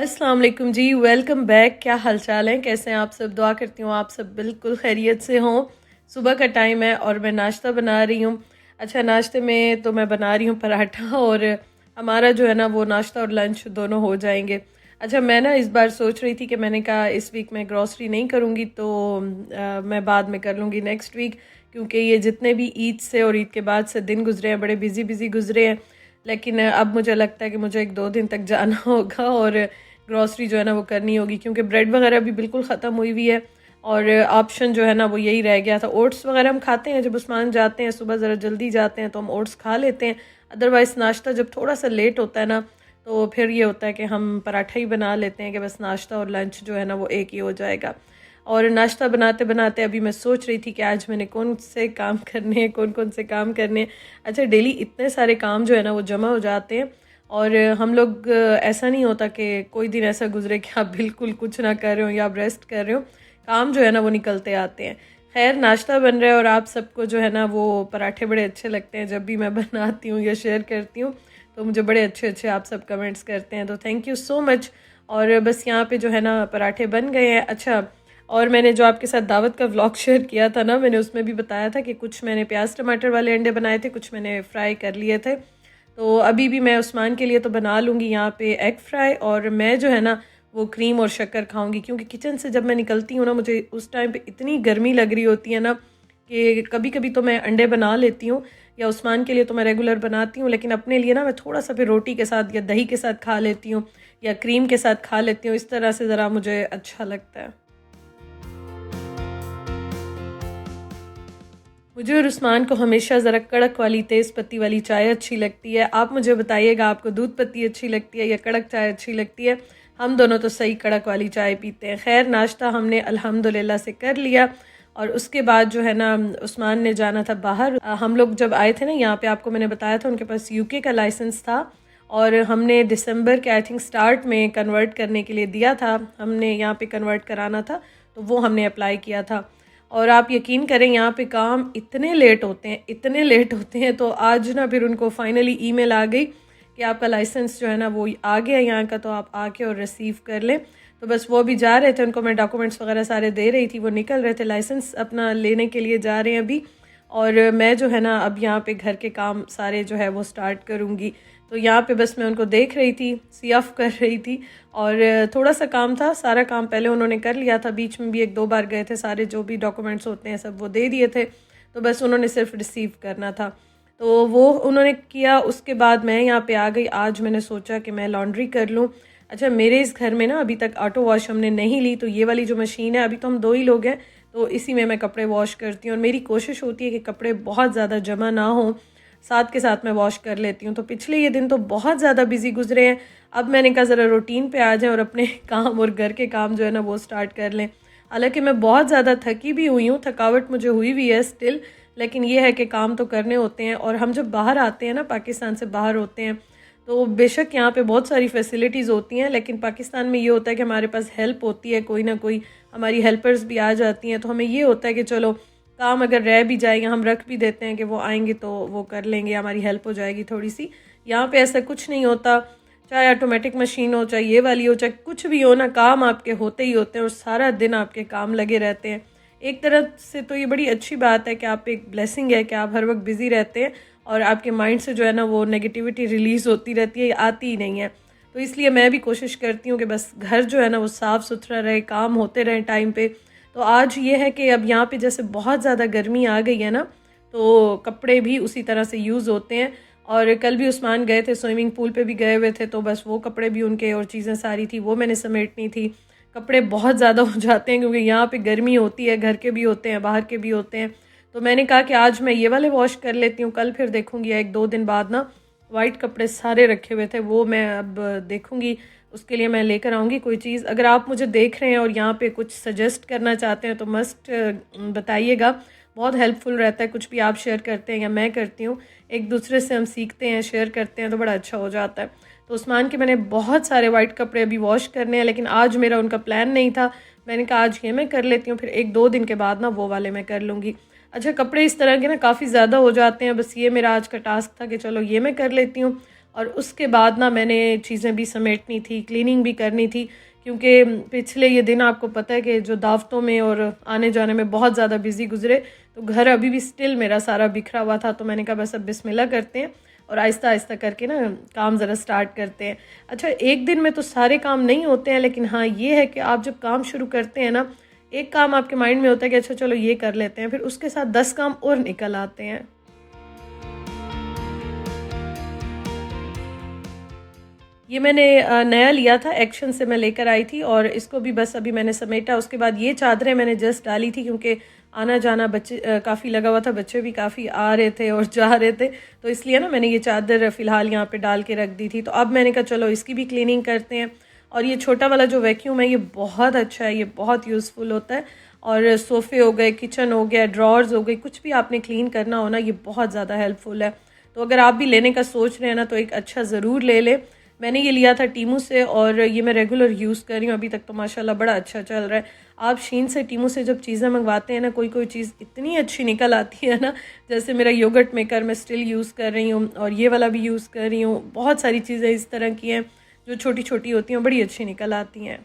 अस्सलाम वालेकुम जी, welcome back. क्या हाल चाल है, कैसे हैं आप सब? दुआ करती हूँ आप सब बिल्कुल खैरियत से हों। सुबह का टाइम है और मैं नाश्ता बना रही हूँ। अच्छा, नाश्ते में तो मैं बना रही हूँ पराठा और हमारा जो है ना वो नाश्ता और लंच दोनों हो जाएंगे। अच्छा, मैं ना इस बार सोच रही थी कि मैंने कहा इस वीक मैं ग्रॉसरी नहीं करूँगी तो मैं बाद में कर लूँगी नेक्स्ट वीक, क्योंकि ये जितने भी ईद से और ईद के बाद से दिन गुजरे हैं बड़े बिजी बिजी गुजरे हैं। लेकिन अब मुझे लगता है कि मुझे 1-2 दिन तक जाना होगा और ग्रॉसरी जो है ना वो करनी होगी, क्योंकि ब्रेड वगैरह भी बिल्कुल ख़त्म हुई हुई है और ऑप्शन जो है ना वो यही रह गया था। ओट्स वगैरह हम खाते हैं जब उस्मान जाते हैं, सुबह ज़रा जल्दी जाते हैं तो हम ओट्स खा लेते हैं। अदरवाइज़ नाश्ता जब थोड़ा सा लेट होता है ना तो फिर ये होता है कि हम पराठा ही बना लेते हैं कि बस नाश्ता और लंच जो है ना वो एक ही हो जाएगा। और नाश्ता बनाते बनाते अभी मैं सोच रही थी कि आज मैंने कौन से काम करने हैं, कौन कौन से काम करने हैं। अच्छा, डेली इतने सारे काम जो है ना वो जमा हो जाते हैं और हम लोग ऐसा नहीं होता कि कोई दिन ऐसा गुजरे कि आप बिल्कुल कुछ ना कर रहे हो या आप रेस्ट कर रहे हो। काम जो है ना वो निकलते आते हैं। खैर, नाश्ता बन रहा है और आप सबको जो है ना वो पराठे बड़े अच्छे लगते हैं जब भी मैं बनाती हूँ या शेयर करती हूँ, तो मुझे बड़े अच्छे अच्छे आप सब कमेंट्स करते हैं, तो थैंक यू सो मच। और बस यहाँ पे जो है ना पराठे बन गए हैं। अच्छा, और मैंने जो आपके साथ दावत का व्लॉग शेयर किया था ना, मैंने उसमें भी बताया था कि कुछ मैंने प्याज टमाटर वाले अंडे बनाए थे, कुछ मैंने फ्राई कर लिए थे। तो अभी भी मैं उस्मान के लिए तो बना लूँगी यहाँ पे एग फ्राई, और मैं जो है ना वो क्रीम और शक्कर खाऊंगी, क्योंकि किचन से जब मैं निकलती हूँ ना मुझे उस टाइम पे इतनी गर्मी लग रही होती है ना कि कभी कभी तो मैं अंडे बना लेती हूँ या उस्मान के लिए तो मैं रेगुलर बनाती हूँ, लेकिन अपने लिए ना मैं थोड़ा सा फिर रोटी के साथ या दही के साथ खा लेती हूँ या क्रीम के साथ खा लेती हूँ। इस तरह से ज़रा मुझे अच्छा लगता है। मुझे और उस्मान को हमेशा ज़रा कड़क वाली तेज़ पत्ती वाली चाय अच्छी लगती है। आप मुझे बताइएगा आपको दूध पत्ती अच्छी लगती है या कड़क चाय अच्छी लगती है? हम दोनों तो सही कड़क वाली चाय पीते हैं। खैर, नाश्ता हमने अल्हम्दुलिल्लाह से कर लिया और उसके बाद जो है ना उस्मान ने जाना था बाहर। हम लोग जब आए थे ना यहाँ पे, आपको मैंने बताया था उनके पास यूके का लाइसेंस था और हमने दिसंबर के आई थिंक स्टार्ट में कन्वर्ट करने के लिए दिया था। हमने यहाँ पे कन्वर्ट कराना था तो वो हमने अप्लाई किया था। और आप यकीन करें यहाँ पे काम इतने लेट होते हैं, इतने लेट होते हैं, तो आज ना फिर उनको फाइनली ईमेल आ गई कि आपका लाइसेंस जो है ना वो आ गया यहाँ का, तो आप आके और रिसीव कर लें। तो बस वो भी जा रहे थे, उनको मैं डॉक्यूमेंट्स वगैरह सारे दे रही थी, वो निकल रहे थे, लाइसेंस अपना लेने के लिए जा रहे हैं अभी। और मैं जो है ना अब यहाँ पे घर के काम सारे जो है वो स्टार्ट करूँगी। तो यहाँ पे बस मैं उनको देख रही थी, सी ऑफ कर रही थी और थोड़ा सा काम था, सारा काम पहले उन्होंने कर लिया था, बीच में भी 1-2 बार गए थे, सारे जो भी डॉक्यूमेंट्स होते हैं सब वो दे दिए थे, तो बस उन्होंने सिर्फ रिसीव करना था। तो वो उन्होंने किया, उसके बाद मैं यहाँ पे आ गई। आज मैंने सोचा कि मैं लॉन्ड्री कर लूँ। अच्छा, मेरे इस घर में ना अभी तक ऑटो वॉश हमने नहीं ली, तो ये वाली जो मशीन है, अभी तो हम 2 ही लोग हैं, तो इसी में मैं कपड़े वॉश करती हूँ और मेरी कोशिश होती है कि कपड़े बहुत ज़्यादा जमा ना हो, साथ के साथ मैं वॉश कर लेती हूँ। तो पिछले ये दिन तो बहुत ज़्यादा बिजी गुजरे हैं। अब मैंने कहा ज़रा रूटीन पे आ जाएं और अपने काम और घर के काम जो है ना वो स्टार्ट कर लें। हालांकि मैं बहुत ज़्यादा थकी भी हुई हूँ, थकावट मुझे हुई भी है स्टिल, लेकिन ये है कि काम तो करने होते हैं। और हम जब बाहर आते हैं ना, पाकिस्तान से बाहर होते हैं, तो बेशक यहाँ पे बहुत सारी फैसिलिटीज़ होती हैं, लेकिन पाकिस्तान में ये होता है कि हमारे पास हेल्प होती है, कोई ना कोई हमारी हेल्पर्स भी आ जाती हैं, तो हमें ये होता है कि चलो काम अगर रह भी जाए या हम रख भी देते हैं कि वो आएंगे तो वो कर लेंगे, हमारी हेल्प हो जाएगी थोड़ी सी। यहाँ पे ऐसा कुछ नहीं होता, चाहे ऑटोमेटिक मशीन हो, चाहे ये वाली हो, चाहे कुछ भी हो ना, काम आपके होते ही होते हैं और सारा दिन आपके काम लगे रहते हैं। एक तरह से तो ये बड़ी अच्छी बात है कि आप, एक ब्लेसिंग है कि आप हर वक्त बिज़ी रहते हैं और आपके माइंड से जो है ना वो नेगेटिविटी रिलीज़ होती रहती है, आती ही नहीं है। तो इसलिए मैं भी कोशिश करती हूँ कि बस घर जो है ना वो साफ़ सुथरा रहे, काम होते रहें टाइम पे। तो आज ये है कि अब यहाँ पे जैसे बहुत ज़्यादा गर्मी आ गई है ना, तो कपड़े भी उसी तरह से यूज़ होते हैं। और कल भी उस्मान गए थे, स्विमिंग पूल पे भी गए हुए थे, तो बस वो कपड़े भी उनके और चीज़ें सारी थी वो मैंने समेटनी थी। कपड़े बहुत ज़्यादा हो जाते हैं क्योंकि यहाँ पे गर्मी होती है, घर के भी होते हैं, बाहर के भी होते हैं। तो मैंने कहा कि आज मैं ये वाले वॉश कर लेती हूँ, कल फिर देखूँगी 1-2 दिन बाद ना। वाइट कपड़े सारे रखे हुए थे, वो मैं अब देखूँगी, उसके लिए मैं लेकर आऊँगी कोई चीज़। अगर आप मुझे देख रहे हैं और यहाँ पे कुछ सजेस्ट करना चाहते हैं तो मस्ट बताइएगा, बहुत हेल्पफुल रहता है। कुछ भी आप शेयर करते हैं या मैं करती हूँ, एक दूसरे से हम सीखते हैं, शेयर करते हैं, तो बड़ा अच्छा हो जाता है। तो उस्मान के मैंने बहुत सारे वाइट कपड़े अभी वॉश करने हैं, लेकिन आज मेरा उनका प्लान नहीं था। मैंने कहा आज ये मैं कर लेती हूँ, फिर 1-2 दिन के बाद ना वो वाले मैं कर लूँगी। अच्छा, कपड़े इस तरह के ना काफ़ी ज़्यादा हो जाते हैं, बस ये मेरा आज का टास्क था कि चलो ये मैं कर लेती हूँ और उसके बाद ना मैंने चीज़ें भी समेटनी थी, क्लीनिंग भी करनी थी, क्योंकि पिछले ये दिन आपको पता है कि जो दावतों में और आने जाने में बहुत ज़्यादा बिज़ी गुजरे, तो घर अभी भी स्टिल मेरा सारा बिखरा हुआ था। तो मैंने कहा बस अब बिस्मिल्लाह करते हैं और आहिस्ता आहिस्ता करके ना काम ज़रा स्टार्ट करते हैं। अच्छा, एक दिन में तो सारे काम नहीं होते हैं, लेकिन हाँ ये है कि आप जब काम शुरू करते हैं ना, एक काम आपके माइंड में होता है कि अच्छा चलो ये कर लेते हैं, फिर उसके साथ 10 काम और निकल आते हैं। ये मैंने नया लिया था, एक्शन से मैं लेकर आई थी और इसको भी बस अभी मैंने समेटा। उसके बाद ये चादरें मैंने जस्ट डाली थी, क्योंकि आना जाना बच्चे काफ़ी लगा हुआ था, बच्चे भी काफ़ी आ रहे थे और जा रहे थे, तो इसलिए ना मैंने ये चादर फ़िलहाल यहाँ पे डाल के रख दी थी। तो अब मैंने कहा चलो इसकी भी क्लीनिंग करते हैं। और ये छोटा वाला जो वैक्यूम है ये बहुत अच्छा है, ये बहुत यूज़फुल होता है। और सोफ़े हो गए, किचन हो गया, ड्रॉर्स हो गई, कुछ भी आपने क्लीन करना हो ना, ये बहुत ज़्यादा हेल्पफुल है। तो अगर आप भी लेने का सोच रहे हैं ना, तो एक अच्छा ज़रूर ले लें। मैंने ये लिया था टीमू से और ये मैं रेगुलर यूज़ कर रही हूँ अभी तक, तो माशाल्लाह बड़ा अच्छा चल रहा है। आप शीन से, टीमू से जब चीज़ें मंगवाते हैं ना, कोई कोई चीज़ इतनी अच्छी निकल आती है ना, जैसे मेरा योगर्ट मेकर मैं स्टिल यूज़ कर रही हूँ और ये वाला भी यूज़ कर रही हूँ। बहुत सारी चीज़ें इस तरह की हैं जो छोटी छोटी होती हैं, बड़ी अच्छी निकल आती हैं।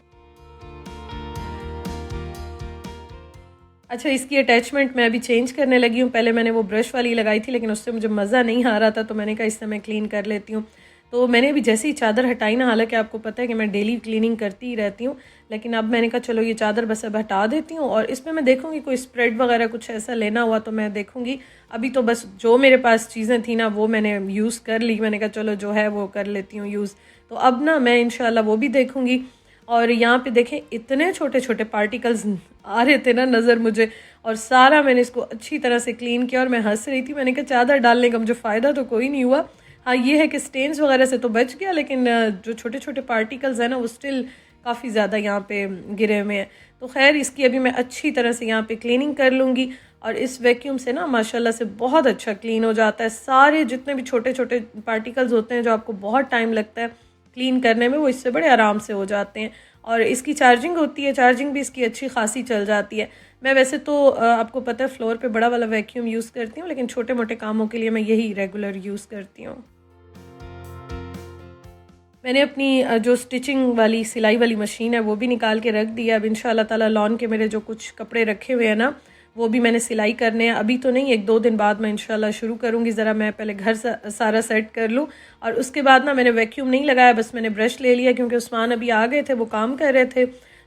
अच्छा, इसकी अटैचमेंट मैं अभी चेंज करने लगी हूँ। पहले मैंने वो ब्रश वाली लगाई थी, लेकिन उससे मुझे मज़ा नहीं आ रहा था, तो मैंने कहा इससे मैं क्लीन कर लेती हूँ। तो मैंने अभी जैसे ही चादर हटाई ना, हालांकि आपको पता है कि मैं डेली क्लीनिंग करती ही रहती हूँ, लेकिन अब मैंने कहा चलो ये चादर बस अब हटा देती हूँ और इसमें मैं देखूँगी कोई स्प्रेड वगैरह कुछ ऐसा लेना हुआ तो मैं देखूँगी। अभी तो बस जो मेरे पास चीज़ें थी ना वो मैंने यूज़ कर ली, मैंने कहा चलो जो है वो कर लेती हूँ यूज़। तो अब ना मैं इंशाल्लाह वो भी देखूँगी। और यहाँ पे देखें इतने छोटे छोटे पार्टिकल्स आ रहे थे ना नज़र मुझे, और सारा मैंने इसको अच्छी तरह से क्लीन किया और मैं हंस रही थी। मैंने कहा चादर डालने का मुझे फ़ायदा तो कोई नहीं हुआ, हाँ ये है कि स्टेन्स वगैरह से तो बच गया, लेकिन जो छोटे छोटे पार्टिकल्स हैं ना वो स्टिल काफ़ी ज़्यादा यहाँ पे गिरे हुए हैं। तो खैर इसकी अभी मैं अच्छी तरह से यहाँ पे क्लीनिंग कर लूँगी और इस वैक्यूम से ना माशाल्लाह से बहुत अच्छा क्लीन हो जाता है। सारे जितने भी छोटे छोटे पार्टिकल्स होते हैं जो आपको बहुत टाइम लगता है क्लीन करने में, वो इससे बड़े आराम से हो जाते हैं। और इसकी चार्जिंग होती है, चार्जिंग भी इसकी अच्छी खासी चल जाती है। मैं वैसे तो आपको पता है फ्लोर पे बड़ा वाला वैक्यूम यूज़ करती हूँ, लेकिन छोटे मोटे कामों के लिए मैं यही रेगुलर यूज़ करती हूँ। मैंने अपनी जो स्टिचिंग वाली सिलाई वाली मशीन है वो भी निकाल के रख दी है। अब इंशाल्लाह ताला लॉन के मेरे जो कुछ कपड़े रखे हुए हैं ना, वो भी मैंने सिलाई करने हैं। अभी तो नहीं, 1-2 दिन बाद मैं इंशाल्लाह शुरू करूँगी। ज़रा मैं पहले घर सारा सेट कर लूँ और उसके बाद ना मैंने वैक्यूम नहीं लगाया, बस मैंने ब्रश ले लिया, क्योंकि उस्मान अभी आ गए थे, वो काम कर रहे थे।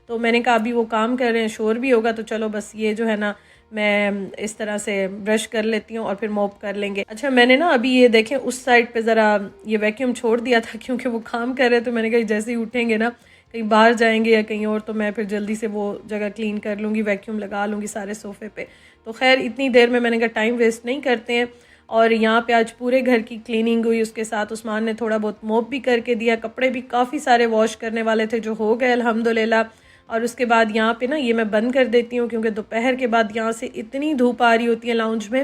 तो मैंने कहा अभी वो काम कर रहे हैं, शोर भी होगा, तो चलो बस ये जो है ना मैं इस तरह से ब्रश कर लेती हूँ और फिर मॉप कर लेंगे। अच्छा, मैंने ना अभी ये देखें उस साइड पे ज़रा ये वैक्यूम छोड़ दिया था, क्योंकि वो काम कर रहे थे। मैंने कहा जैसे ही उठेंगे ना, कहीं बाहर जाएंगे या कहीं और, तो मैं फिर जल्दी से वो जगह क्लीन कर लूँगी, वैक्यूम लगा लूँगी सारे सोफ़े पे। तो खैर इतनी देर में मैंने कहा टाइम वेस्ट नहीं करते हैं। और यहाँ पे आज पूरे घर की क्लीनिंग हुई, उसके साथ उस्मान ने थोड़ा बहुत मॉप भी करके दिया। कपड़े भी काफ़ी सारे वॉश करने वाले थे जो हो गए अल्हम्दुलिल्लाह। और उसके बाद यहाँ पे ना ये मैं बंद कर देती हूँ, क्योंकि दोपहर के बाद यहाँ से इतनी धूप आ रही होती है लाउंज में।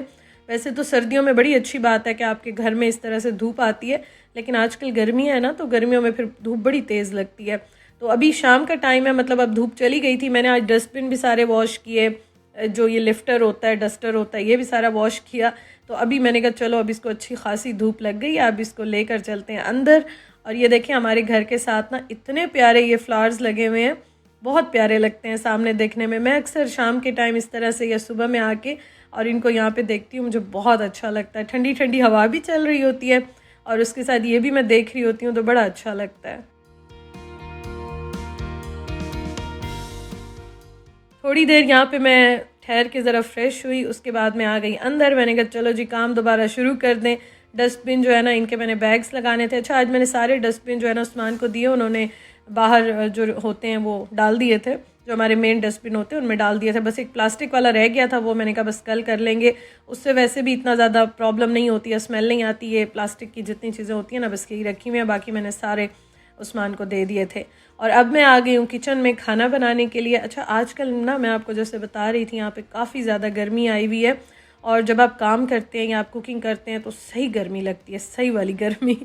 वैसे तो सर्दियों में बड़ी अच्छी बात है कि आपके घर में इस तरह से धूप आती है, लेकिन आजकल गर्मी है ना, तो गर्मियों में फिर धूप बड़ी तेज़ लगती है। तो अभी शाम का टाइम है, मतलब अब धूप चली गई थी। मैंने आज डस्टबिन भी सारे वॉश किए, जो ये लिफ्टर होता है, डस्टर होता है, ये भी सारा वॉश किया। तो अभी मैंने कहा चलो अब इसको अच्छी खासी धूप लग गई है, अब इसको लेकर चलते हैं अंदर। और ये देखें हमारे घर के साथ ना इतने प्यारे ये फ्लावर्स लगे हुए हैं, बहुत प्यारे लगते हैं सामने देखने में। मैं अक्सर शाम के टाइम इस तरह से या सुबह में आके और इनको यहाँ पे देखती हूँ, मुझे बहुत अच्छा लगता है। ठंडी ठंडी हवा भी चल रही होती है और उसके साथ ये भी मैं देख रही होती हूँ, तो बड़ा अच्छा लगता है। थोड़ी देर यहाँ पे मैं ठहर के ज़रा फ्रेश हुई, उसके बाद मैं आ गई अंदर। मैंने कहा चलो जी काम दोबारा शुरू कर दें। डस्टबिन जो है ना, इनके मैंने बैग्स लगाने थे। अच्छा, आज मैंने सारे डस्टबिन जो है ना उस्मान को दिए, उन्होंने बाहर जो होते हैं वो डाल दिए थे, जो हमारे मेन डस्टबिन होते हैं उनमें डाल दिया था। बस एक प्लास्टिक वाला रह गया था, वो मैंने कहा बस कल कर लेंगे, उससे वैसे भी इतना ज़्यादा प्रॉब्लम नहीं होती है, स्मेल नहीं आती है। प्लास्टिक की जितनी चीज़ें होती हैं ना, बस यही रखी हुई हैं, बाकी मैंने सारे उस्मान को दे दिए थे। और अब मैं आ गई हूँ किचन में खाना बनाने के लिए। अच्छा, आजकल ना मैं आपको जैसे बता रही थी, यहाँ पे काफ़ी ज़्यादा गर्मी आई हुई है, और जब आप काम करते हैं या आप कुकिंग करते हैं तो सही गर्मी लगती है, सही वाली गर्मी।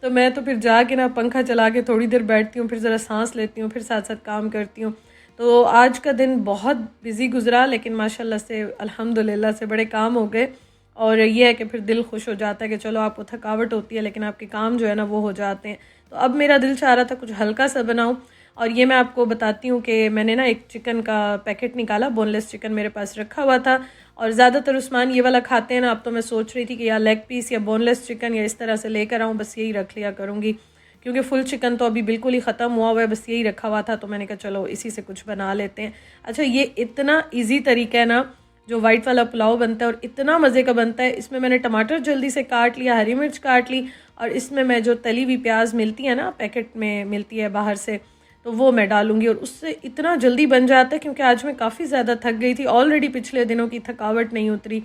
तो मैं तो फिर जाके ना पंखा चला के थोड़ी देर बैठती हूँ, फिर ज़रा सांस लेती हूँ, फिर साथ साथ काम करती हूँ। तो आज का दिन बहुत बिज़ी गुजरा, लेकिन माशाल्लाह से अल्हम्दुलिल्लाह से बड़े काम हो गए और ये है कि फिर दिल खुश हो जाता है कि चलो आपको थकावट होती है लेकिन आपके काम जो है ना वो हो जाते हैं। तो अब मेरा दिल चाह रहा था कुछ हल्का सा बनाऊँ, और ये मैं आपको बताती हूँ कि मैंने ना एक चिकन का पैकेट निकाला, बोनलेस चिकन मेरे पास रखा हुआ था, और ज़्यादातर उस्मान ये वाला खाते हैं ना। अब तो मैं सोच रही थी कि या लेग पीस या बोनलेस चिकन या इस तरह से लेकर आऊँ, बस यही रख लिया करूँगी क्योंकि फुल चिकन तो अभी बिल्कुल ही ख़त्म हुआ हुआ है, बस यही रखा हुआ था। तो मैंने कहा चलो इसी से कुछ बना लेते हैं। अच्छा, ये इतना ईजी तरीका है ना जो वाइट वाला पुलाव बनता है, और इतना मज़े का बनता है। इसमें मैंने टमाटर जल्दी से काट लिया, हरी मिर्च काट ली, और इसमें मैं जो तली हुई प्याज मिलती है ना, पैकेट में मिलती है बाहर से, तो वो मैं डालूंगी। और उससे इतना जल्दी बन जाता है क्योंकि आज मैं काफ़ी ज़्यादा थक गई थी, ऑलरेडी पिछले दिनों की थकावट नहीं उतरी,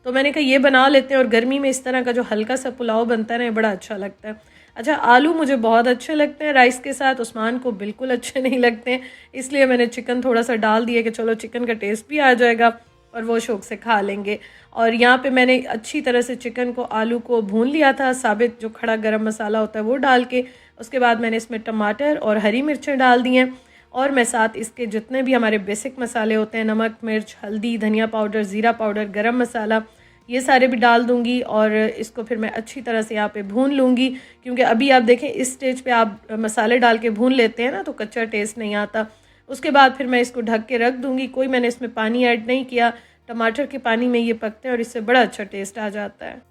तो मैंने कहा ये बना लेते हैं। और गर्मी में इस तरह का जो हल्का सा पुलाव बनता है ना, ये बड़ा अच्छा लगता है। अच्छा, आलू मुझे बहुत अच्छे लगते हैं राइस के साथ, उस्मान को बिल्कुल अच्छे नहीं लगते हैं, इसलिए मैंने चिकन थोड़ा सा डाल दिया कि चलो चिकन का टेस्ट भी आ जाएगा और वो शौक से खा लेंगे। और यहाँ पे मैंने अच्छी तरह से चिकन को, आलू को भून लिया था, साबित जो खड़ा गरम मसाला होता है वो डाल के। उसके बाद मैंने इसमें टमाटर और हरी मिर्चें डाल दी हैं, और मैं साथ इसके जितने भी हमारे बेसिक मसाले होते हैं, नमक, मिर्च, हल्दी, धनिया पाउडर, ज़ीरा पाउडर, गरम मसाला, ये सारे भी डाल दूंगी। और इसको फिर मैं अच्छी तरह से यहाँ पे भून लूँगी, क्योंकि अभी आप देखें इस स्टेज पे आप मसाले डाल के भून लेते हैं ना तो कच्चा टेस्ट नहीं आता। उसके बाद फिर मैं इसको ढक के रख दूँगी, कोई मैंने इसमें पानी ऐड नहीं किया, टमाटर के पानी में ये पकते हैं और इससे बड़ा अच्छा टेस्ट आ जाता है।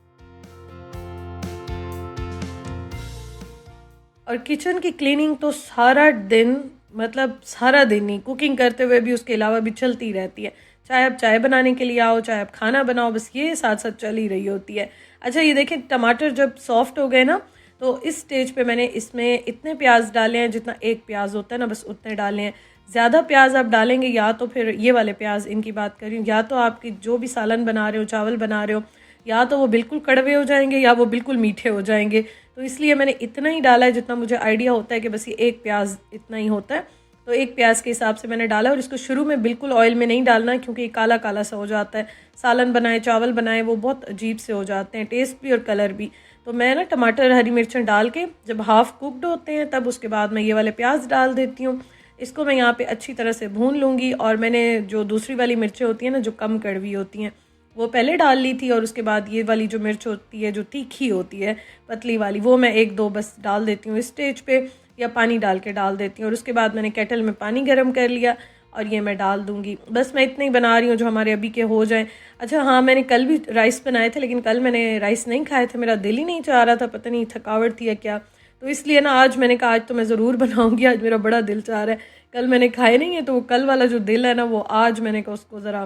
और किचन की क्लीनिंग तो सारा दिन, मतलब सारा दिन ही, कुकिंग करते हुए भी उसके अलावा भी चलती रहती है। चाहे आप चाय बनाने के लिए आओ, चाहे आप खाना बनाओ, बस ये साथ साथ चल ही रही होती है। अच्छा, ये देखें टमाटर जब सॉफ्ट हो गए ना, तो इस स्टेज पे मैंने इसमें इतने प्याज डाले हैं जितना एक प्याज होता है ना, बस उतने डाले हैं। ज़्यादा प्याज आप डालेंगे, या तो फिर ये वाले प्याज, इनकी बात कर रही हूँ, या तो आपकी जो भी सालन बना रहे हो, चावल बना रहे हो, या तो वो बिल्कुल कड़वे हो जाएंगे या वो बिल्कुल मीठे हो जाएंगे। तो इसलिए मैंने इतना ही डाला है जितना मुझे आइडिया होता है कि बस ये एक प्याज इतना ही होता है, तो एक प्याज के हिसाब से मैंने डाला। और इसको शुरू में बिल्कुल ऑयल में नहीं डालना क्योंकि ये काला काला सा हो जाता है। सालन बनाए, चावल बनाए, वो बहुत अजीब से हो जाते हैं, टेस्ट भी और कलर भी। तो मैं ना टमाटर, हरी मिर्चें डाल के जब हाफ़ कुकड होते हैं तब उसके बाद मैं ये वाले प्याज डाल देती हूँ। इसको मैं यहाँ पे अच्छी तरह से भून लूँगी। और मैंने जो दूसरी वाली मिर्चें होती हैं ना, जो कम कड़वी होती हैं, वो पहले डाल ली थी, और उसके बाद ये वाली जो मिर्च होती है जो तीखी होती है, पतली वाली, वो मैं एक दो बस डाल देती हूँ इस स्टेज पे, या पानी डाल के डाल देती हूँ। और उसके बाद मैंने केटल में पानी गर्म कर लिया और ये मैं डाल दूँगी। बस मैं इतने ही बना रही हूँ जो हमारे अभी के हो जाएं। अच्छा हाँ, मैंने कल भी राइस बनाए थे, लेकिन कल मैंने राइस नहीं खाए थे, मेरा दिल ही नहीं चाह रहा था, पता नहीं थकावट थी या क्या। तो इसलिए ना आज मैंने कहा आज तो मैं ज़रूर बनाऊँगी, आज मेरा बड़ा दिल चाह रहा है। कल मैंने खाए नहीं है, तो वो कल वाला जो दिल है ना, वो आज मैंने कहा उसको ज़रा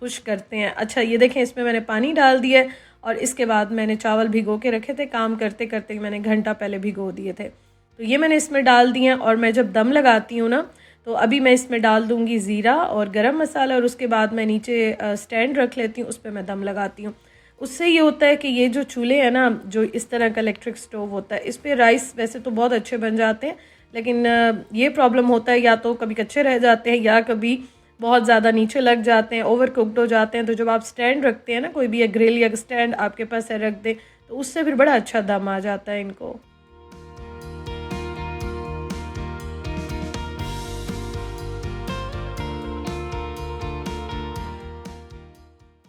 खुश करते हैं। अच्छा, ये देखें इसमें मैंने पानी डाल दिया है, और इसके बाद मैंने चावल भिगो के रखे थे, काम करते करते मैंने घंटा पहले भिगो दिए थे, तो ये मैंने इसमें डाल दिए हैं। और मैं जब दम लगाती हूँ ना, तो अभी मैं इसमें डाल दूँगी ज़ीरा और गरम मसाला, और उसके बाद मैं नीचे स्टैंड रख लेती हूँ, उस पर मैं दम लगाती हूँ। उससे ये होता है कि ये जो चूल्हे हैं ना, जो इस तरह का इलेक्ट्रिक स्टोव होता है, इस पर राइस वैसे तो बहुत अच्छे बन जाते हैं, लेकिन ये प्रॉब्लम होता है या तो कभी कच्चे रह जाते हैं या कभी बहुत ज़्यादा नीचे लग जाते हैं, ओवर कुक्ड हो जाते हैं। तो जब आप स्टैंड रखते हैं ना, कोई भी ग्रिल या स्टैंड आपके पास है रख दे, तो उससे फिर बड़ा अच्छा दम आ जाता है इनको।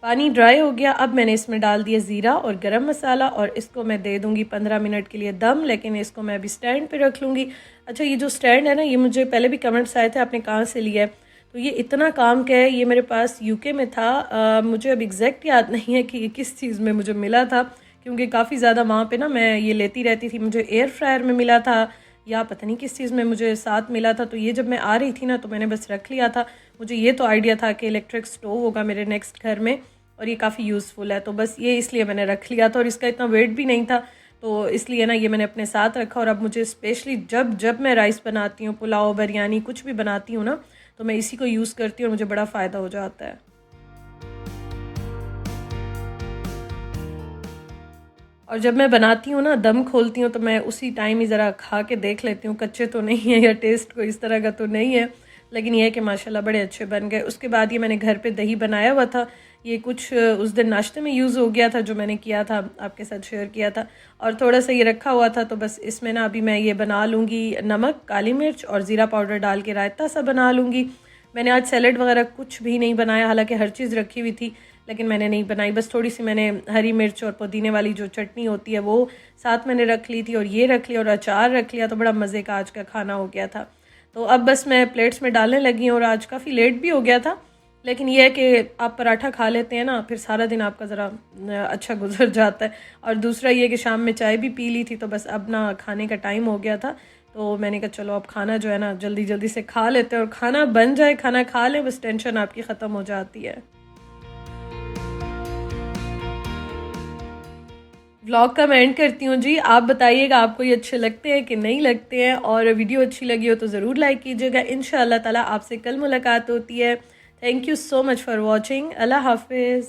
पानी ड्राई हो गया, अब मैंने इसमें डाल दिया ज़ीरा और गरम मसाला, और इसको मैं दे दूँगी 15 मिनट के लिए दम, लेकिन इसको मैं अभी स्टैंड पे रख लूँगी। अच्छा, ये जो स्टैंड है ना, ये मुझे पहले भी कमेंट्स आए थे आपने कहाँ से लिया है, तो ये इतना काम का है, ये मेरे पास यूके में था। मुझे अब एग्जैक्ट याद नहीं है कि किस चीज़ में मुझे मिला था, क्योंकि काफ़ी ज़्यादा वहाँ पे ना मैं ये लेती रहती थी। मुझे एयर फ्रायर में मिला था या पता नहीं किस चीज़ में मुझे साथ मिला था, तो ये जब मैं आ रही थी ना, तो मैंने बस रख लिया था। मुझे ये तो आइडिया था कि इलेक्ट्रिक स्टोव होगा मेरे नेक्स्ट घर में, और ये काफ़ी यूज़फुल है, तो बस ये इसलिए मैंने रख लिया था। और इसका इतना वेट भी नहीं था, तो इसलिए ना ये मैंने अपने साथ रखा। और अब मुझे स्पेशली जब जब मैं राइस बनाती हूँ, पुलाव, बिरयानी, कुछ भी बनाती हूँ ना, तो मैं इसी को यूज़ करती हूँ और मुझे बड़ा फ़ायदा हो जाता है। और जब मैं बनाती हूँ ना, दम खोलती हूँ, तो मैं उसी टाइम ही ज़रा खा के देख लेती हूँ कच्चे तो नहीं है या टेस्ट को इस तरह का तो नहीं है, लेकिन यह है कि माशाल्लाह बड़े अच्छे बन गए। उसके बाद ये मैंने घर पे दही बनाया हुआ था, ये कुछ उस दिन नाश्ते में यूज़ हो गया था, जो मैंने किया था आपके साथ शेयर किया था, और थोड़ा सा ये रखा हुआ था। तो बस इसमें ना अभी मैं ये बना लूँगी, नमक, काली मिर्च और ज़ीरा पाउडर डाल के रायता सा बना लूँगी। मैंने आज सैलड वगैरह कुछ भी नहीं बनाया, हालांकि हर चीज़ रखी हुई थी, लेकिन मैंने नहीं बनाई। बस थोड़ी सी मैंने हरी मिर्च और पुदीने वाली जो चटनी होती है वो साथ मैंने रख ली थी, और ये रख लिया और अचार रख लिया, तो बड़ा मज़े का आज का खाना हो गया था। तो अब बस मैं प्लेट्स में डालने लगी हूँ, और आज काफ़ी लेट भी हो गया था, लेकिन यह है कि आप पराठा खा लेते हैं ना, फिर सारा दिन आपका ज़रा अच्छा गुजर जाता है। और दूसरा ये कि शाम में चाय भी पी ली थी, तो बस अब ना खाने का टाइम हो गया था, तो मैंने कहा चलो अब खाना जो है ना जल्दी जल्दी से खा लेते हैं, और खाना बन जाए, खाना खा लें, बस टेंशन आपकी ख़त्म हो जाती है। व्लॉग का मैं एंड करती हूँ जी। आप बताइएगा आपको ये अच्छे लगते हैं कि नहीं लगते हैं, और वीडियो अच्छी लगी हो तो ज़रूर लाइक कीजिएगा। इंशाअल्लाह ताला आपसे कल मुलाकात होती है। Thank you so much for watching. अल्लाह हाफिज़।